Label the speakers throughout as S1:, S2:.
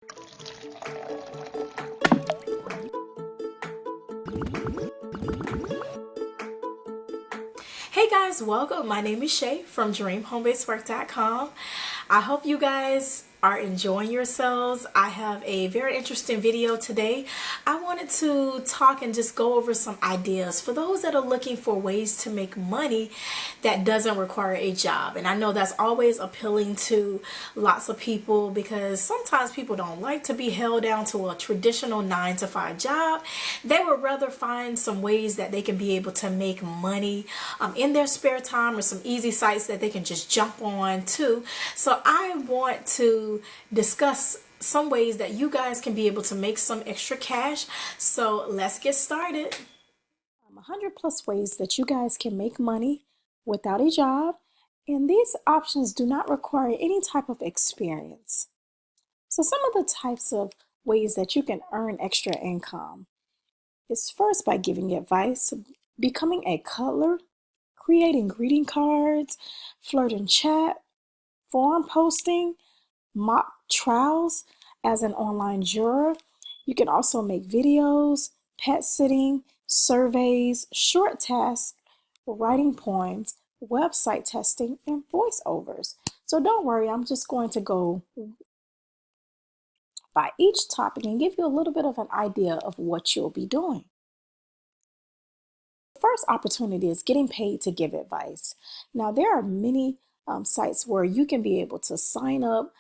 S1: Hey guys, welcome. My name is Shay from DreamHomeBasedWork.com. I hope you guys are enjoying yourselves. I have a very interesting video today. I wanted to talk and just go over some ideas for those that are looking for ways to make money that doesn't require a job. And I know that's always appealing to lots of people because sometimes people don't like to be held down to a traditional 9-to-5 job. They would rather find some ways that they can be able to make money in their spare time, or some easy sites that they can just jump on to. So I want to discuss some ways that you guys can be able to make some extra cash. So let's get started. 100 plus ways that you guys can make money without a job, and these options do not require any type of experience. So some of the types of ways that you can earn extra income is first by giving advice, becoming a cuddler, creating greeting cards, flirt and chat, forum posting, mock trials as an online juror. You can also make videos, pet sitting, surveys, short tasks, writing poems, website testing, and voiceovers. So don't worry, I'm just going to go by each topic and give you a little bit of an idea of what you'll be doing. The first opportunity is getting paid to give advice. Now, there are many sites where you can be able to sign up,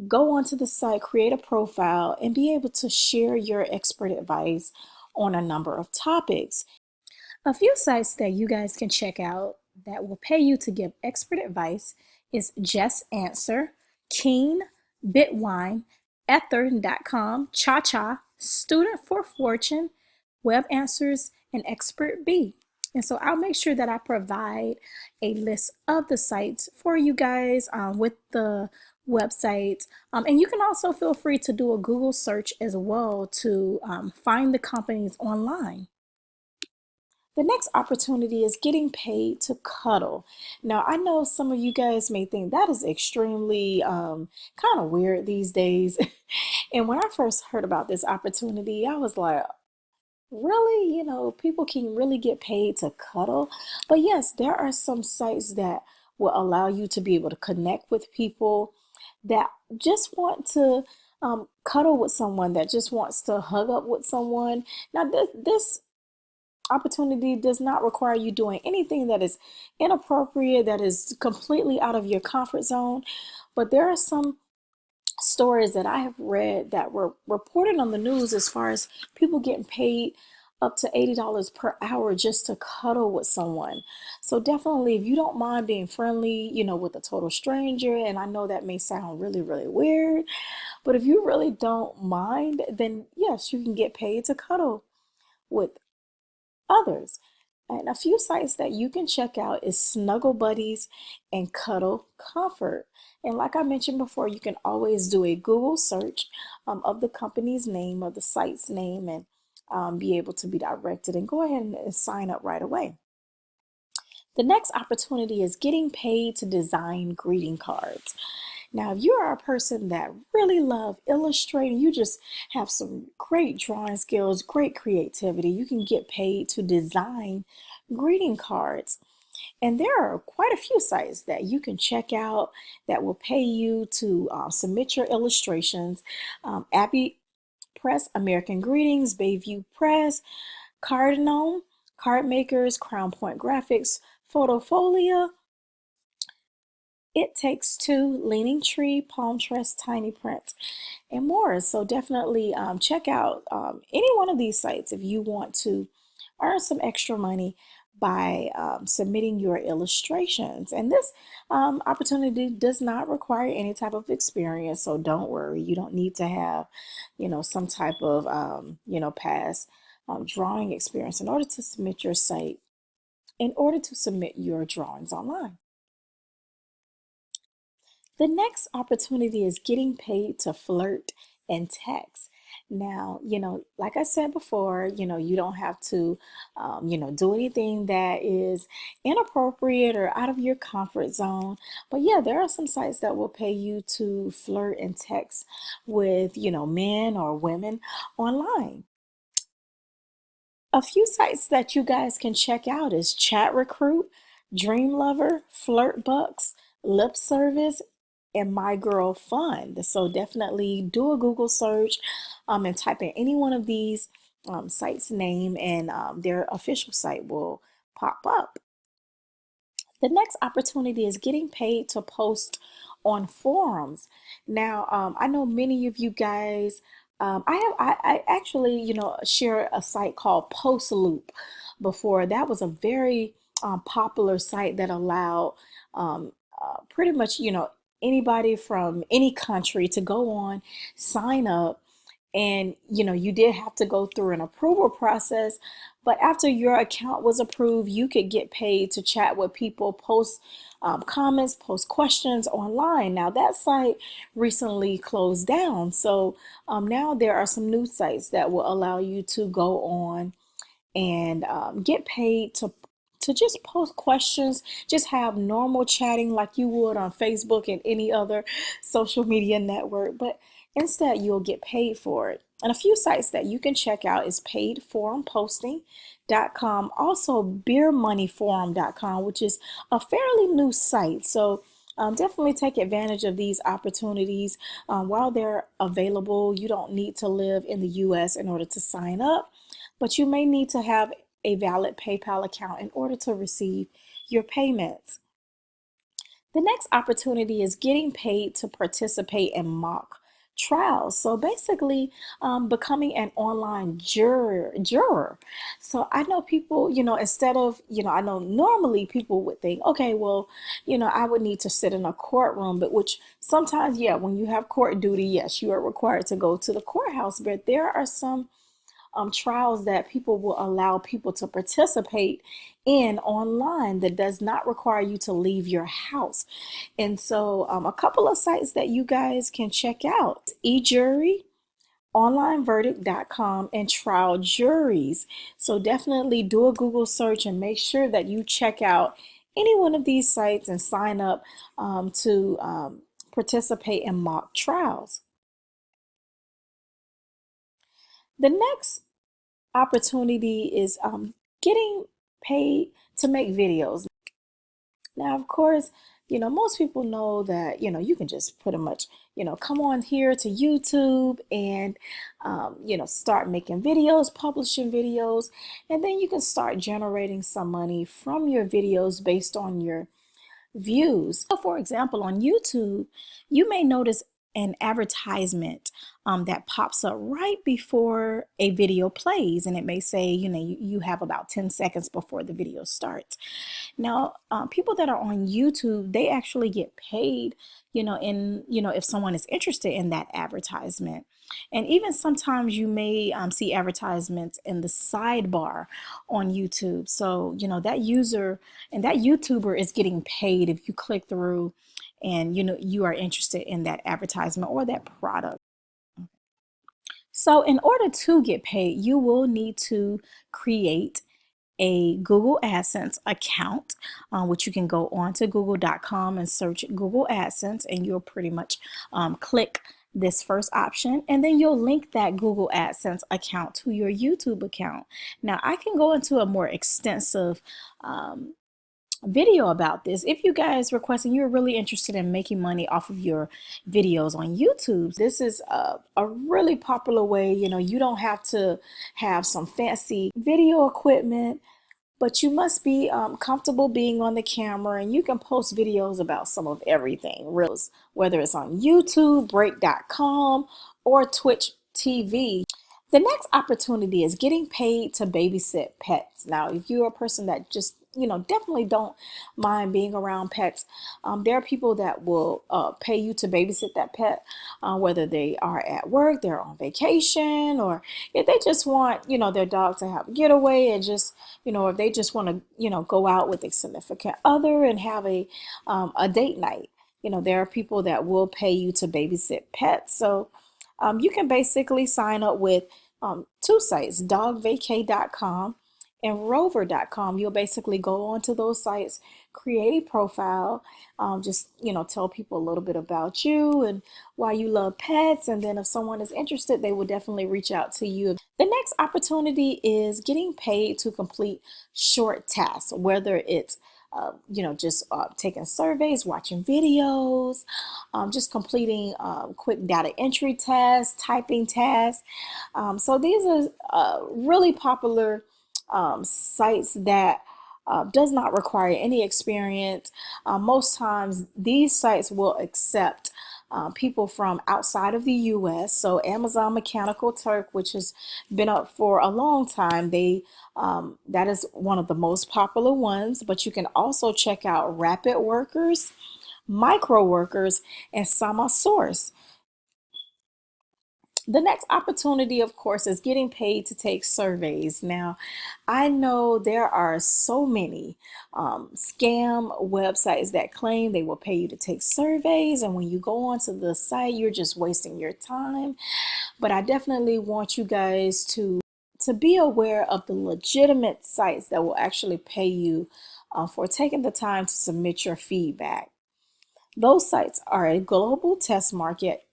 S1: go onto the site, create a profile, and be able to share your expert advice on a number of topics. A few sites that you guys can check out that will pay you to give expert advice is Just Answer, Keen, Bitwine, Ether.com, Cha-Cha, Student for Fortune, Web Answers, and Expert B. And so I'll make sure that I provide a list of the sites for you guys with the websites. And you can also feel free to do a Google search as well to find the companies online. The next opportunity is getting paid to cuddle. Now, I know some of you guys may think that is extremely kind of weird these days. And when I first heard about this opportunity, I was like, really? People can really get paid to cuddle? But yes, there are some sites that will allow you to be able to connect with people that just want to cuddle with someone, that just wants to hug up with someone. Now, this opportunity does not require you doing anything that is inappropriate, that is completely out of your comfort zone. But there are some stories that I have read that were reported on the news as far as people getting paid up to $80 per hour just to cuddle with someone. So definitely, if you don't mind being friendly, with a total stranger, and I know that may sound really, really weird, but if you really don't mind, then yes, you can get paid to cuddle with others. And a few sites that you can check out is Snuggle Buddies and Cuddle Comfort. And like I mentioned before, you can always do a Google search of the company's name or the site's name and be able to be directed and go ahead and sign up right away. The next opportunity is getting paid to design greeting cards. Now, if you are a person that really love illustrating, you just have some great drawing skills, great creativity, you can get paid to design greeting cards. And there are quite a few sites that you can check out that will pay you to submit your illustrations. Abbey Press, American Greetings, Bayview Press, Cardinal, Card Makers, Crown Point Graphics, Photofolia, It Takes Two, Leaning Tree, Palm Trust, Tiny Print, and more. So definitely check out any one of these sites if you want to earn some extra money by submitting your illustrations. And this opportunity does not require any type of experience, so don't worry. You don't need to have, some type of, past drawing experience in order to submit your site, in order to submit your drawings online. The next opportunity is getting paid to flirt and text. Now, like I said before, you don't have to, do anything that is inappropriate or out of your comfort zone. But yeah, there are some sites that will pay you to flirt and text with, men or women online. A few sites that you guys can check out is Chat Recruit, Dream Lover, Flirt Bucks, Lip Service, and My Girl Fund. So definitely do a Google search and type in any one of these sites' name, and their official site will pop up. The next opportunity is getting paid to post on forums. Now, I know many of you guys, I actually, share a site called Post Loop before. That was a very popular site that allowed pretty much, anybody from any country to go on, sign up, and you did have to go through an approval process, but after your account was approved, you could get paid to chat with people, post comments, post questions online. Now that site recently closed down, so now there are some new sites that will allow you to go on and get paid to just post questions, just have normal chatting like you would on Facebook and any other social media network, but instead you'll get paid for it. And a few sites that you can check out is paidforumposting.com, also beermoneyforum.com, which is a fairly new site. So definitely take advantage of these opportunities while they're available. You don't need to live in the US in order to sign up, but you may need to have a valid PayPal account in order to receive your payments. The next opportunity is getting paid to participate in mock trials. So basically, becoming an online juror. So I know people, instead of, I know normally people would think, okay, well, I would need to sit in a courtroom, but which sometimes, yeah, when you have court duty, yes, you are required to go to the courthouse, but there are some trials that people will allow people to participate in online that does not require you to leave your house. And so a couple of sites that you guys can check out: eJury, onlineverdict.com, and trial juries. So definitely do a Google search and make sure that you check out any one of these sites and sign up to participate in mock trials. The next opportunity is getting paid to make videos. Now, of course, most people know that, you can just pretty much, come on here to YouTube and, start making videos, publishing videos, and then you can start generating some money from your videos based on your views. So for example, on YouTube, you may notice an advertisement that pops up right before a video plays, and it may say, you have about 10 seconds before the video starts. Now, people that are on YouTube, they actually get paid, if someone is interested in that advertisement. And even sometimes you may see advertisements in the sidebar on YouTube. So, that user and that YouTuber is getting paid if you click through and, you are interested in that advertisement or that product. So in order to get paid, you will need to create a Google AdSense account, which you can go on to google.com and search Google AdSense, and you'll pretty much click this first option, and then you'll link that Google AdSense account to your YouTube account. Now, I can go into a more extensive video about this if you guys request and you're really interested in making money off of your videos on YouTube. This is a really popular way. You don't have to have some fancy video equipment, but you must be comfortable being on the camera, and you can post videos about some of everything, whether it's on YouTube, break.com, or Twitch TV. The next opportunity is getting paid to babysit pets. Now, if you're a person that just, definitely don't mind being around pets, there are people that will pay you to babysit that pet, whether they are at work, they're on vacation, or if they just want, their dog to have a getaway and just, if they just want to, go out with a significant other and have a date night. There are people that will pay you to babysit pets. So You can basically sign up with two sites, dogvacay.com and rover.com. You'll basically go onto those sites, create a profile, just tell people a little bit about you and why you love pets, and then if someone is interested, they will definitely reach out to you. The next opportunity is getting paid to complete short tasks, whether it's just taking surveys, watching videos, just completing quick data entry tasks, typing tasks. So these are really popular sites that does not require any experience. Most times these sites will accept people from outside of the US. So Amazon Mechanical Turk, which has been up for a long time, that is one of the most popular ones. But you can also check out Rapid Workers, Micro Workers, and Sama Source. The next opportunity, of course, is getting paid to take surveys. Now, I know there are so many scam websites that claim they will pay you to take surveys, and when you go onto the site, you're just wasting your time. But I definitely want you guys to be aware of the legitimate sites that will actually pay you for taking the time to submit your feedback. Those sites are a global test market,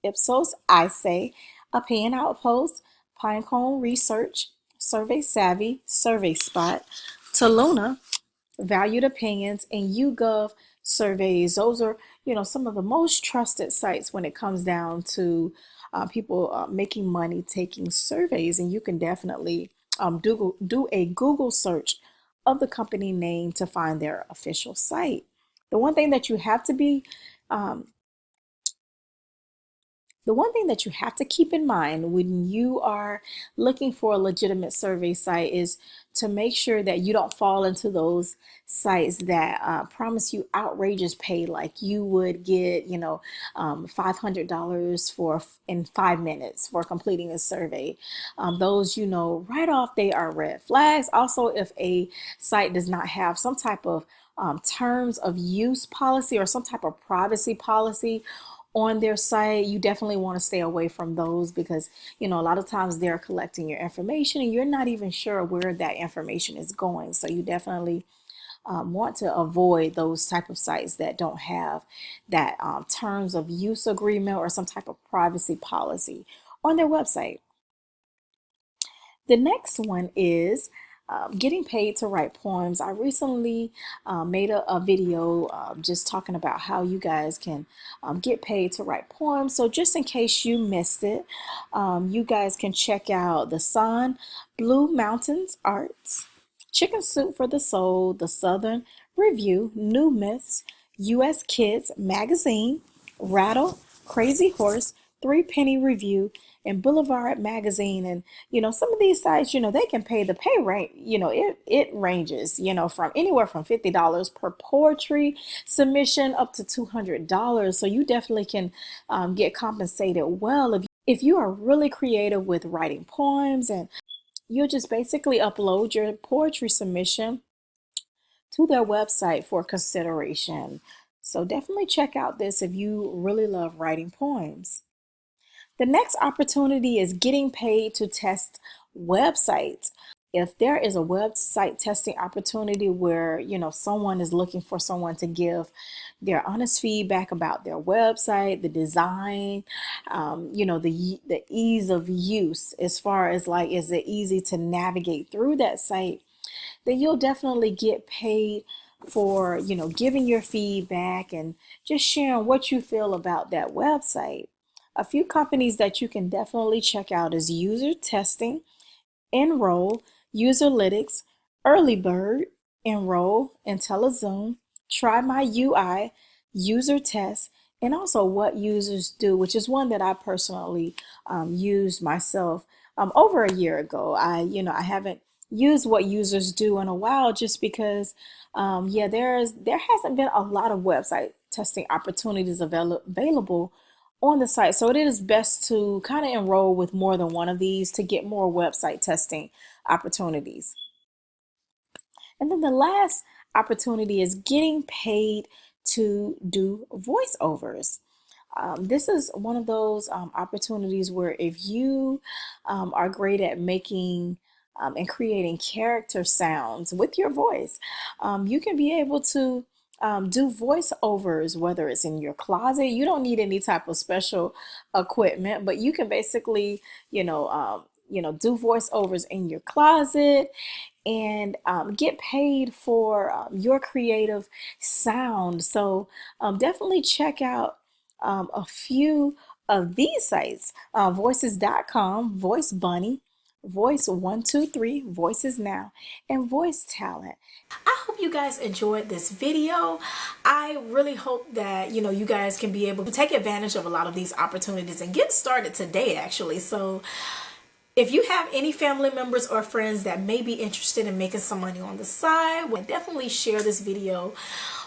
S1: Ipsos, I say, Opinion Outpost, Pinecone Research, Survey Savvy, Survey Spot, Taluna, Valued Opinions, and YouGov Surveys. Those are, some of the most trusted sites when it comes down to people making money taking surveys. And you can definitely do a Google search of the company name to find their official site. The one thing that you have to be um, The one thing that you have to keep in mind when you are looking for a legitimate survey site is to make sure that you don't fall into those sites that promise you outrageous pay, like you would get, $500 for in 5 minutes for completing a survey. Those, right off, they are red flags. Also, if a site does not have some type of terms of use policy or some type of privacy policy on their site, you definitely want to stay away from those because, a lot of times they're collecting your information and you're not even sure where that information is going. So you definitely want to avoid those type of sites that don't have that terms of use agreement or some type of privacy policy on their website. The next one is getting paid to write poems. I recently made a video just talking about how you guys can get paid to write poems. So just in case you missed it, you guys can check out The Sun, Blue Mountains Arts, Chicken Soup for the Soul, The Southern Review, New Myths, U.S. Kids Magazine, Rattle, Crazy Horse, Three Penny Review, and Boulevard Magazine. And some of these sites, they can pay. The pay rate, it ranges, from anywhere from $50 per poetry submission up to $200. So you definitely can get compensated well if you are really creative with writing poems, and you'll just basically upload your poetry submission to their website for consideration. So definitely check out this if you really love writing poems. The next opportunity is getting paid to test websites. If there is a website testing opportunity where, someone is looking for someone to give their honest feedback about their website, the design, the ease of use, as far as like, is it easy to navigate through that site, then you'll definitely get paid for, giving your feedback and just sharing what you feel about that website. A few companies that you can definitely check out is User Testing, Enroll, Userlytics, Early Bird, Enroll, IntelliZoom, Try My UI, User Test, and also What Users Do, which is one that I personally used myself over a year ago. I haven't used What Users Do in a while just because, there hasn't been a lot of website testing opportunities available on the site. So it is best to kind of enroll with more than one of these to get more website testing opportunities. And then the last opportunity is getting paid to do voiceovers. This is one of those opportunities where if you are great at making and creating character sounds with your voice, you can be able to do voiceovers, whether it's in your closet. You don't need any type of special equipment, but you can basically, do voiceovers in your closet and get paid for your creative sound. So definitely check out a few of these sites: voices.com, Voice Bunny, Voice 123, Voices Now, and Voice Talent. I hope you guys enjoyed this video. I really hope that you guys can be able to take advantage of a lot of these opportunities and get started today, actually. So if you have any family members or friends that may be interested in making some money on the side, well, definitely share this video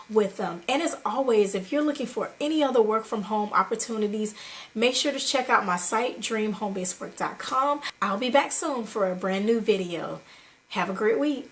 S1: with them. And as always, if you're looking for any other work from home opportunities, make sure to check out my site, dreamhomebasedwork.com. I'll be back soon for a brand new video. Have a great week.